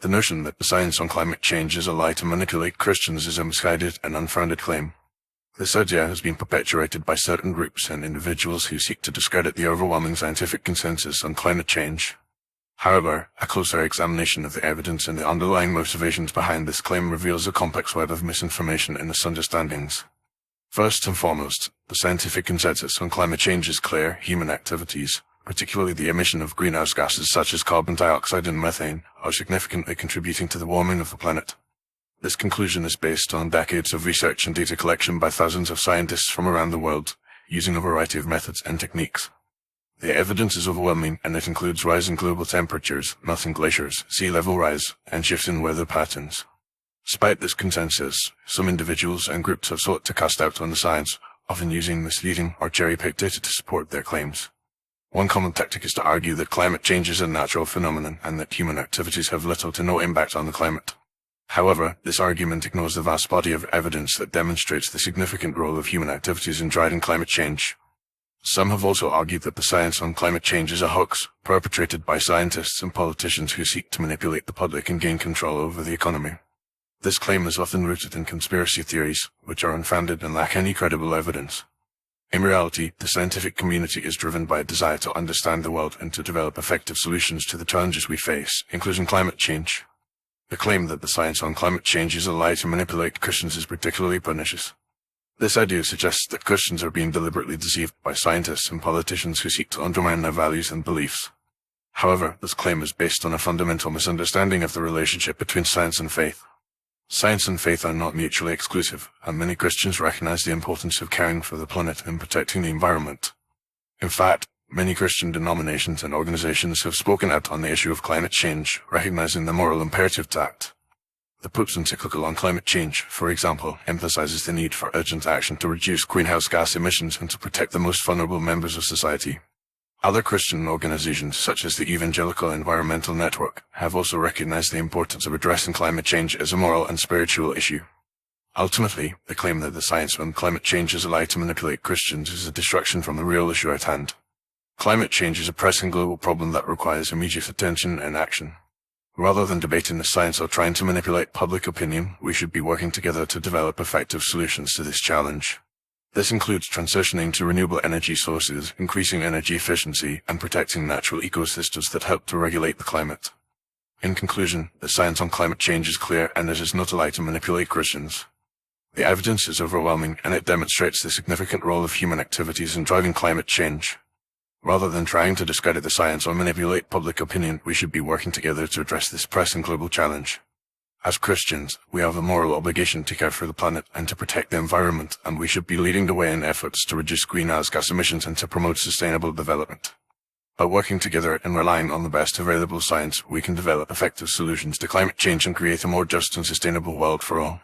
The notion that the science on climate change is a lie to manipulate Christians is a misguided and unfounded claim. This idea has been perpetuated by certain groups and individuals who seek to discredit the overwhelming scientific consensus on climate change. However, a closer examination of the evidence and the underlying motivations behind this claim reveals a complex web of misinformation and misunderstandings. First and foremost, the scientific consensus on climate change is clear. Human activities, particularly the emission of greenhouse gases such as carbon dioxide and methane, are significantly contributing to the warming of the planet. This conclusion is based on decades of research and data collection by thousands of scientists from around the world, using a variety of methods and techniques. The evidence is overwhelming, and it includes rising global temperatures, melting glaciers, sea level rise, and shifts in weather patterns. Despite this consensus, some individuals and groups have sought to cast doubt on the science, often using misleading or cherry-picked data to support their claims. One common tactic is to argue that climate change is a natural phenomenon and that human activities have little to no impact on the climate. However, this argument ignores the vast body of evidence that demonstrates the significant role of human activities in driving climate change. Some have also argued that the science on climate change is a hoax, perpetrated by scientists and politicians who seek to manipulate the public and gain control over the economy. This claim is often rooted in conspiracy theories, which are unfounded and lack any credible evidence. In reality, the scientific community is driven by a desire to understand the world and to develop effective solutions to the challenges we face, including climate change. The claim that the science on climate change is a lie to manipulate Christians is particularly pernicious. This idea suggests that Christians are being deliberately deceived by scientists and politicians who seek to undermine their values and beliefs. However, this claim is based on a fundamental misunderstanding of the relationship between science and faith. Science and faith are not mutually exclusive, and many Christians recognize the importance of caring for the planet and protecting the environment. In fact, many Christian denominations and organizations have spoken out on the issue of climate change, recognizing the moral imperative to act. The Pope's encyclical on climate change, for example, emphasizes the need for urgent action to reduce greenhouse gas emissions and to protect the most vulnerable members of society. Other Christian organizations, such as the Evangelical Environmental Network, have also recognized the importance of addressing climate change as a moral and spiritual issue. Ultimately, the claim that the science on climate change is a lie to manipulate Christians is a distraction from the real issue at hand. Climate change is a pressing global problem that requires immediate attention and action. Rather than debating the science or trying to manipulate public opinion, we should be working together to develop effective solutions to this challenge. This includes transitioning to renewable energy sources, increasing energy efficiency, and protecting natural ecosystems that help to regulate the climate. In conclusion, the science on climate change is clear, and it is not a lie to manipulate Christians. The evidence is overwhelming, and it demonstrates the significant role of human activities in driving climate change. Rather than trying to discredit the science or manipulate public opinion, we should be working together to address this pressing global challenge. As Christians, we have a moral obligation to care for the planet and to protect the environment, and we should be leading the way in efforts to reduce greenhouse gas emissions and to promote sustainable development. By working together and relying on the best available science, we can develop effective solutions to climate change and create a more just and sustainable world for all.